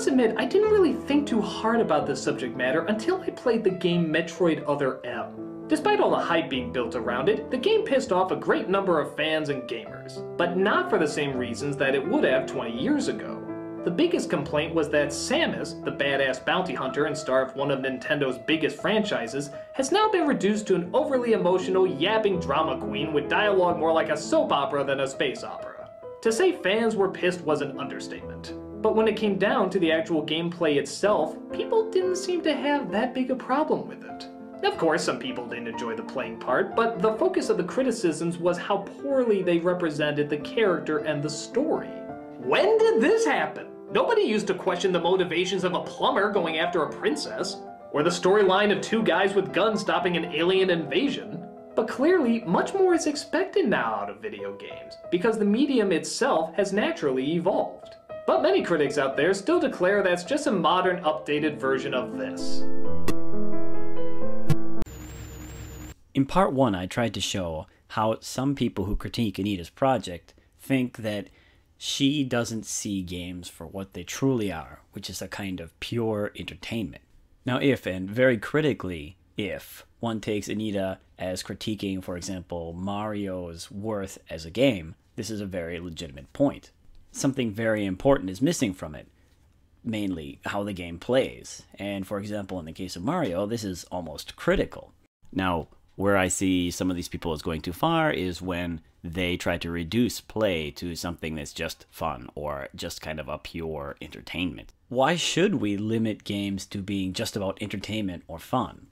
must admit, I didn't really think too hard about this subject matter until I played the game Metroid Other M. Despite all the hype being built around it, the game pissed off a great number of fans and gamers, but not for the same reasons that it would have 20 years ago. The biggest complaint was that Samus, the badass bounty hunter and star of one of Nintendo's biggest franchises, has now been reduced to an overly emotional, yapping drama queen with dialogue more like a soap opera than a space opera. To say fans were pissed was an understatement. But when it came down to the actual gameplay itself, people didn't seem to have that big a problem with it. Of course, some people didn't enjoy the playing part, but the focus of the criticisms was how poorly they represented the character and the story. When did this happen? Nobody used to question the motivations of a plumber going after a princess, or the storyline of two guys with guns stopping an alien invasion. But clearly, much more is expected now out of video games, because the medium itself has naturally evolved. But many critics out there still declare that's just a modern, updated version of this. In part 1, I tried to show how some people who critique Anita's project think that she doesn't see games for what they truly are, which is a kind of pure entertainment. Now if, and very critically, if one takes Anita as critiquing, for example, Mario's worth as a game, this is a very legitimate point. Something very important is missing from it, mainly how the game plays. And for example, in the case of Mario, this is almost critical. Now, where I see some of these people as going too far is when they try to reduce play to something that's just fun or just kind of a pure entertainment. Why should we limit games to being just about entertainment or fun?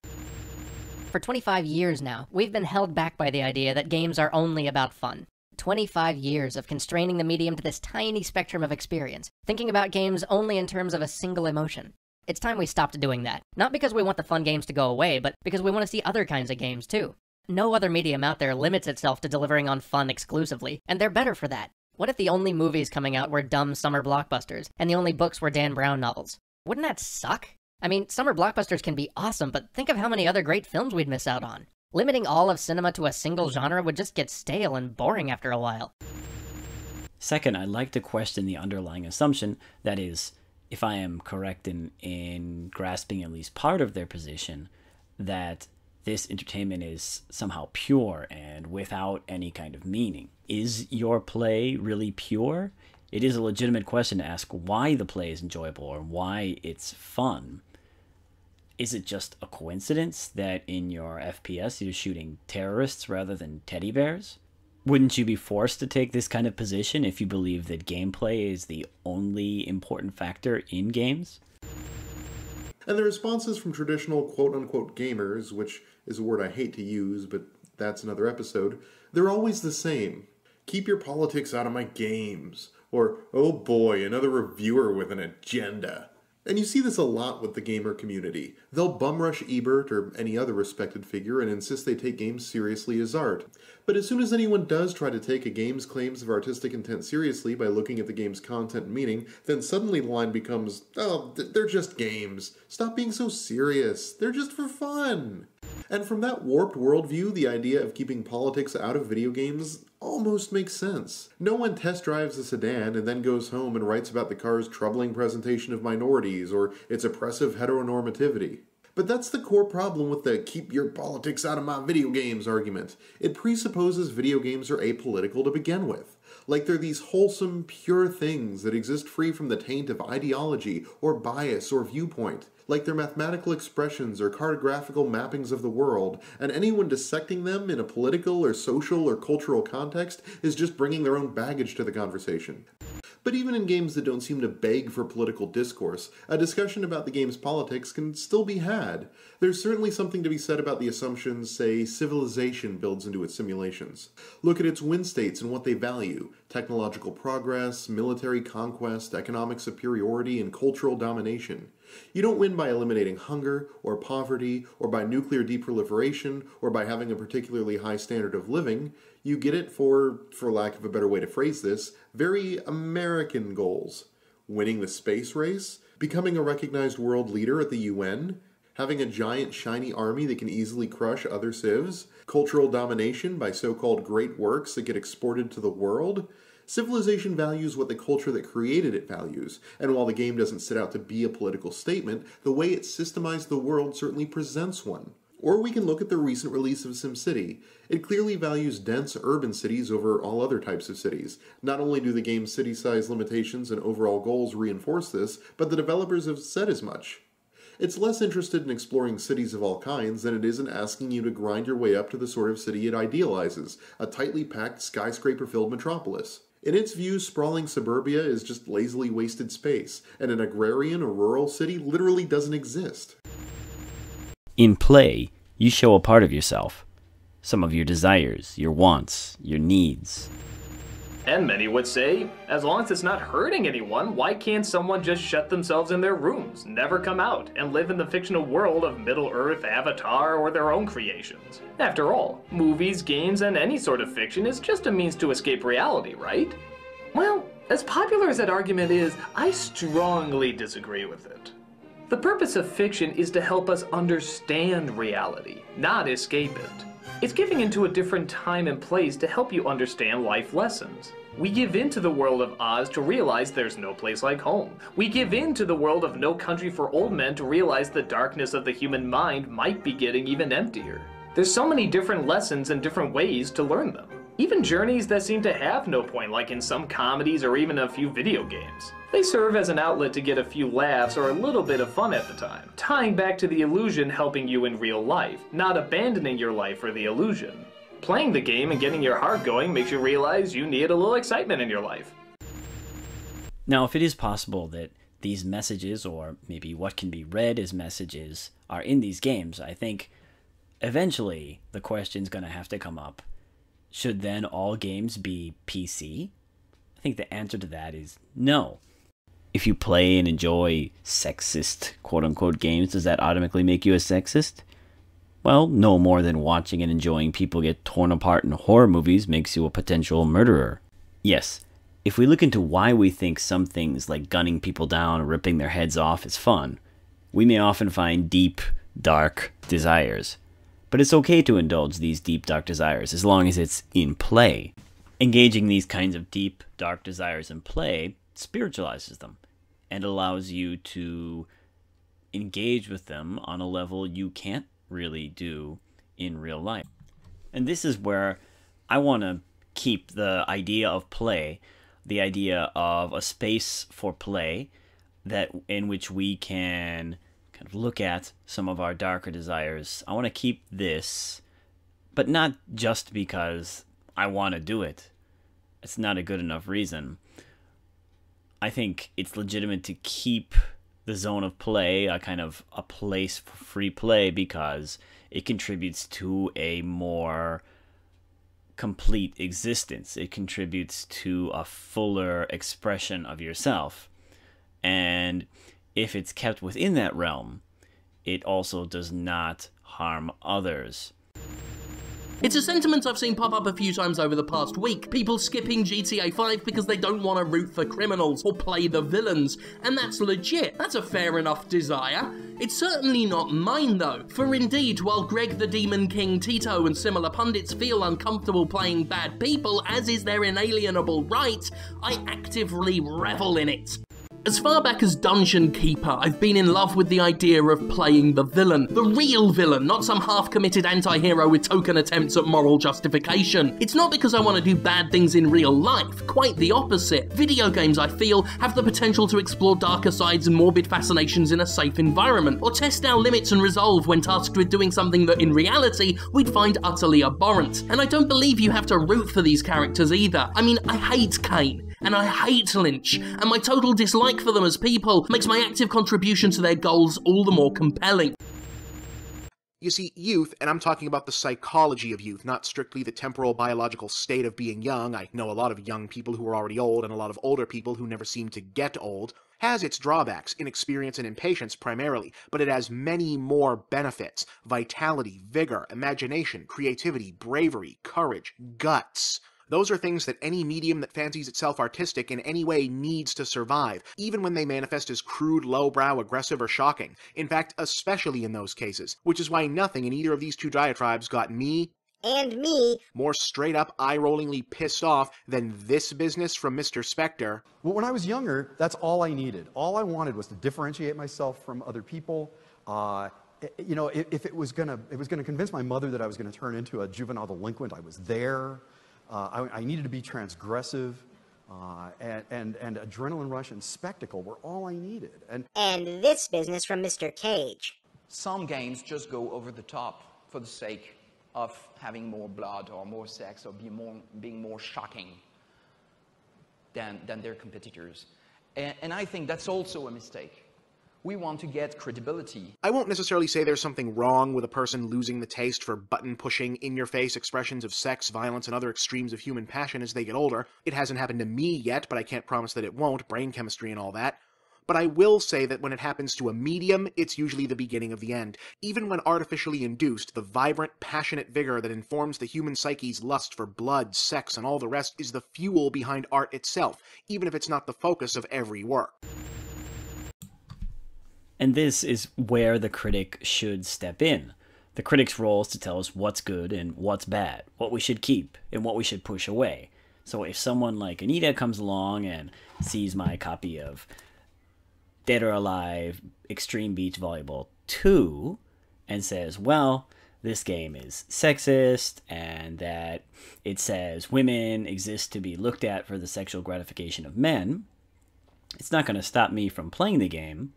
For 25 years now, we've been held back by the idea that games are only about fun. 25 years of constraining the medium to this tiny spectrum of experience, thinking about games only in terms of a single emotion. It's time we stopped doing that. Not because we want the fun games to go away, but because we want to see other kinds of games too. No other medium out there limits itself to delivering on fun exclusively, and they're better for that. What if the only movies coming out were dumb summer blockbusters, and the only books were Dan Brown novels? Wouldn't that suck? I mean, summer blockbusters can be awesome, but think of how many other great films we'd miss out on. Limiting all of cinema to a single genre would just get stale and boring after a while. Second, I'd like to question the underlying assumption, that is, if I am correct in grasping at least part of their position, that this entertainment is somehow pure and without any kind of meaning. Is your play really pure? It is a legitimate question to ask why the play is enjoyable or why it's fun. Is it just a coincidence that in your FPS you're shooting terrorists rather than teddy bears? Wouldn't you be forced to take this kind of position if you believe that gameplay is the only important factor in games? And the responses from traditional quote-unquote gamers, which is a word I hate to use, but that's another episode, they're always the same. Keep your politics out of my games. Or, oh boy, another reviewer with an agenda. And you see this a lot with the gamer community. They'll bum-rush Ebert or any other respected figure and insist they take games seriously as art. But as soon as anyone does try to take a game's claims of artistic intent seriously by looking at the game's content and meaning, then suddenly the line becomes, oh, they're just games. Stop being so serious. They're just for fun. And from that warped worldview, the idea of keeping politics out of video games almost makes sense. No one test drives a sedan and then goes home and writes about the car's troubling presentation of minorities or its oppressive heteronormativity. But that's the core problem with the keep your politics out of my video games argument. It presupposes video games are apolitical to begin with. Like they're these wholesome, pure things that exist free from the taint of ideology or bias or viewpoint. Like they're mathematical expressions or cartographical mappings of the world, and anyone dissecting them in a political or social or cultural context is just bringing their own baggage to the conversation. But even in games that don't seem to beg for political discourse, a discussion about the game's politics can still be had. There's certainly something to be said about the assumptions, say, civilization builds into its simulations. Look at its win states and what they value: technological progress, military conquest, economic superiority, and cultural domination. You don't win by eliminating hunger, or poverty, or by nuclear deproliferation, or by having a particularly high standard of living. You get it for lack of a better way to phrase this, very American goals. Winning the space race, becoming a recognized world leader at the UN, having a giant shiny army that can easily crush other civs, cultural domination by so-called great works that get exported to the world, Civilization values what the culture that created it values, and while the game doesn't set out to be a political statement, the way it systemized the world certainly presents one. Or we can look at the recent release of SimCity. It clearly values dense urban cities over all other types of cities. Not only do the game's city size limitations and overall goals reinforce this, but the developers have said as much. It's less interested in exploring cities of all kinds than it is in asking you to grind your way up to the sort of city it idealizes, a tightly packed, skyscraper-filled metropolis. In its view, sprawling suburbia is just lazily wasted space, and an agrarian or rural city literally doesn't exist. In play, you show a part of yourself. Some of your desires, your wants, your needs. And many would say, as long as it's not hurting anyone, why can't someone just shut themselves in their rooms, never come out, and live in the fictional world of Middle-earth, Avatar, or their own creations? After all, movies, games, and any sort of fiction is just a means to escape reality, right? Well, as popular as that argument is, I strongly disagree with it. The purpose of fiction is to help us understand reality, not escape it. It's giving into a different time and place to help you understand life lessons. We give into the world of Oz to realize there's no place like home. We give into the world of No Country for Old Men to realize the darkness of the human mind might be getting even emptier. There's so many different lessons and different ways to learn them. Even journeys that seem to have no point, like in some comedies or even a few video games. They serve as an outlet to get a few laughs or a little bit of fun at the time, tying back to the illusion helping you in real life, not abandoning your life for the illusion. Playing the game and getting your heart going makes you realize you need a little excitement in your life. Now, if it is possible that these messages, or maybe what can be read as messages, are in these games, I think eventually the question's going to have to come up. Should then all games be PC? I think the answer to that is no. If you play and enjoy sexist, quote-unquote, games, does that automatically make you a sexist? Well, no more than watching and enjoying people get torn apart in horror movies makes you a potential murderer. Yes, if we look into why we think some things like gunning people down or ripping their heads off is fun, we may often find deep, dark desires. But it's okay to indulge these deep, dark desires as long as it's in play. Engaging these kinds of deep, dark desires in play spiritualizes them and allows you to engage with them on a level you can't really do in real life. And this is where I want to keep the idea of play, the idea of a space for play that in which we can kind of look at some of our darker desires. I want to keep this, but not just because I want to do it. It's not a good enough reason. I think it's legitimate to keep the zone of play a kind of a place for free play because it contributes to a more complete existence. It contributes to a fuller expression of yourself. And if it's kept within that realm, it also does not harm others. It's a sentiment I've seen pop up a few times over the past week. People skipping GTA 5 because they don't want to root for criminals or play the villains. And that's legit. That's a fair enough desire. It's certainly not mine though. For indeed, while Greg the Demon King Tito and similar pundits feel uncomfortable playing bad people, as is their inalienable right, I actively revel in it. As far back as Dungeon Keeper, I've been in love with the idea of playing the villain. The real villain, not some half-committed anti-hero with token attempts at moral justification. It's not because I want to do bad things in real life, quite the opposite. Video games, I feel, have the potential to explore darker sides and morbid fascinations in a safe environment, or test our limits and resolve when tasked with doing something that in reality we'd find utterly abhorrent. And I don't believe you have to root for these characters either. I mean, I hate Kane. And I hate Lynch, and my total dislike for them as people makes my active contribution to their goals all the more compelling. You see, youth, and I'm talking about the psychology of youth, not strictly the temporal biological state of being young. I know a lot of young people who are already old, and a lot of older people who never seem to get old. Has its drawbacks, inexperience and impatience primarily, but it has many more benefits. Vitality, vigor, imagination, creativity, bravery, courage, guts. Those are things that any medium that fancies itself artistic in any way needs to survive, even when they manifest as crude, lowbrow, aggressive, or shocking. In fact, especially in those cases, which is why nothing in either of these two diatribes got me And me. More straight up, eye-rollingly pissed off than this business from Mr. Spector. Well, when I was younger, that's all I needed. All I wanted was to differentiate myself from other people. You know, if it was gonna convince my mother that I was gonna turn into a juvenile delinquent, I was there. I needed to be transgressive, and adrenaline rush and spectacle were all I needed. And this business from Mr. Cage. Some games just go over the top for the sake of having more blood or more sex or being more shocking than their competitors. And I think that's also a mistake. We want to get credibility. I won't necessarily say there's something wrong with a person losing the taste for button-pushing, in-your-face expressions of sex, violence, and other extremes of human passion as they get older. It hasn't happened to me yet, but I can't promise that it won't, brain chemistry and all that. But I will say that when it happens to a medium, it's usually the beginning of the end. Even when artificially induced, the vibrant, passionate vigor that informs the human psyche's lust for blood, sex, and all the rest is the fuel behind art itself, even if it's not the focus of every work. And this is where the critic should step in. The critic's role is to tell us what's good and what's bad, what we should keep and what we should push away. So if someone like Anita comes along and sees my copy of Dead or Alive Extreme Beach Volleyball 2 and says, well, this game is sexist and that it says women exist to be looked at for the sexual gratification of men, it's not going to stop me from playing the game.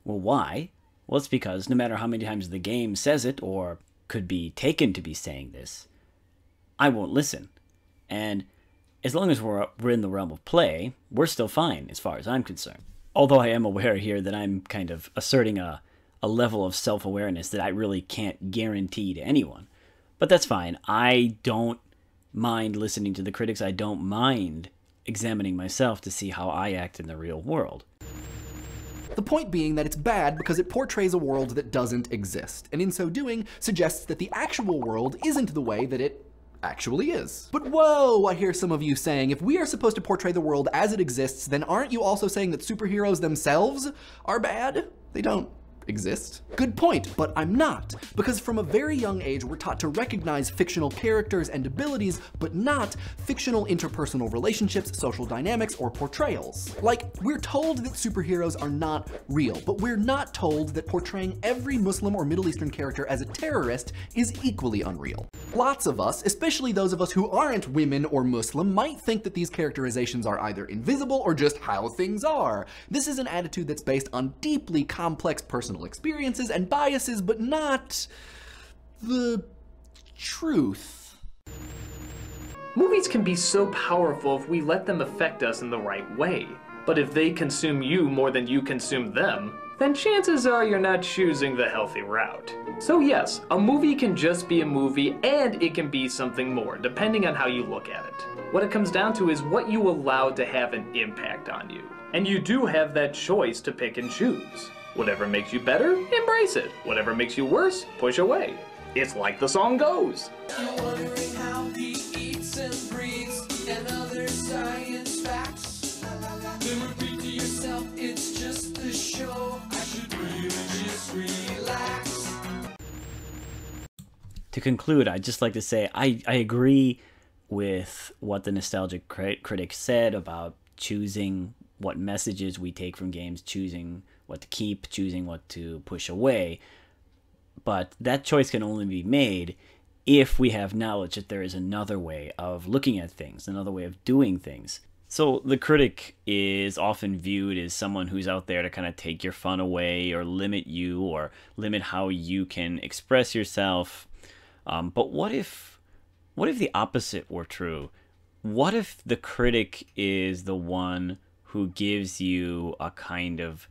Well, why? Well, it's because no matter how many times the game says it, or could be taken to be saying this, I won't listen. And as long as we're in the realm of play, we're still fine as far as I'm concerned. Although I am aware here that I'm kind of asserting a level of self-awareness that I really can't guarantee to anyone. But that's fine. I don't mind listening to the critics. I don't mind examining myself to see how I act in the real world. The point being that it's bad because it portrays a world that doesn't exist, and in so doing, suggests that the actual world isn't the way that it actually is. But whoa, I hear some of you saying, if we are supposed to portray the world as it exists, then aren't you also saying that superheroes themselves are bad? They don't exist. Good point, but I'm not. Because from a very young age, we're taught to recognize fictional characters and abilities, but not fictional interpersonal relationships, social dynamics, or portrayals. Like, we're told that superheroes are not real, but we're not told that portraying every Muslim or Middle Eastern character as a terrorist is equally unreal. Lots of us, especially those of us who aren't women or Muslim, might think that these characterizations are either invisible or just how things are. This is an attitude that's based on deeply complex personal experiences and biases, but not the truth. Movies can be so powerful if we let them affect us in the right way. But if they consume you more than you consume them, then chances are you're not choosing the healthy route. So yes, a movie can just be a movie, and it can be something more, depending on how you look at it. What it comes down to is what you allow to have an impact on you. And you do have that choice to pick and choose. Whatever makes you better, embrace it. Whatever makes you worse, push away. It's like the song goes. You're wondering how he eats and breathes and other science facts. Then repeat to yourself, it's just a show. I should really just relax. To conclude, I'd just like to say I agree with what the nostalgic critic said about choosing what messages we take from games, choosing what to keep, choosing what to push away. But that choice can only be made if we have knowledge that there is another way of looking at things, another way of doing things. So the critic is often viewed as someone who's out there to kind of take your fun away or limit you or limit how you can express yourself. But what if the opposite were true? What if the critic is the one who gives you a kind of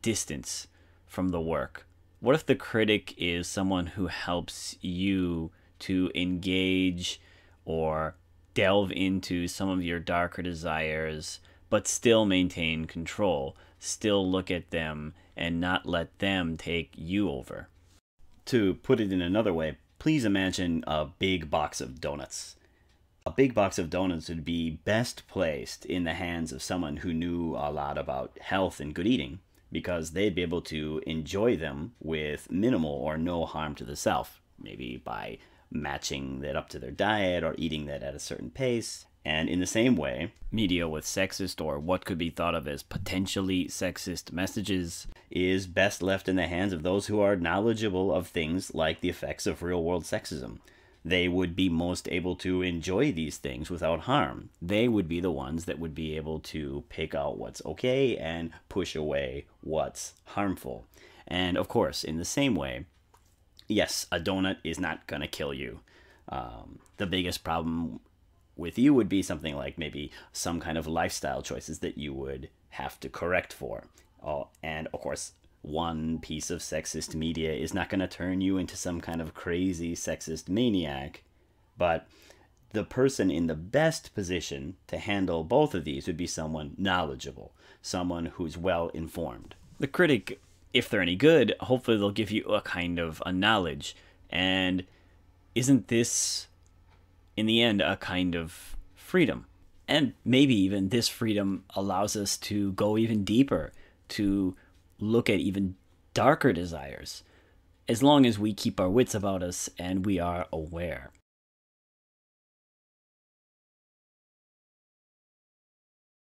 distance from the work? What if the critic is someone who helps you to engage or delve into some of your darker desires, but still maintain control, still look at them and not let them take you over? To put it in another way, please imagine a big box of donuts. A big box of donuts would be best placed in the hands of someone who knew a lot about health and good eating, because they'd be able to enjoy them with minimal or no harm to the self, maybe by matching that up to their diet or eating that at a certain pace. And in the same way, media with sexist or what could be thought of as potentially sexist messages is best left in the hands of those who are knowledgeable of things like the effects of real-world sexism. They would be most able to enjoy these things without harm. They would be the ones that would be able to pick out what's okay and push away what's harmful. And of course, in the same way, yes, a donut is not going to kill you. The biggest problem with you would be something like maybe some kind of lifestyle choices that you would have to correct for. And of course, one piece of sexist media is not going to turn you into some kind of crazy sexist maniac, but the person in the best position to handle both of these would be someone knowledgeable, someone who's well informed. The critic, if they're any good, hopefully they'll give you a kind of a knowledge. And isn't this, in the end, a kind of freedom? And maybe even this freedom allows us to go even deeper, to look at even darker desires, as long as we keep our wits about us and we are aware.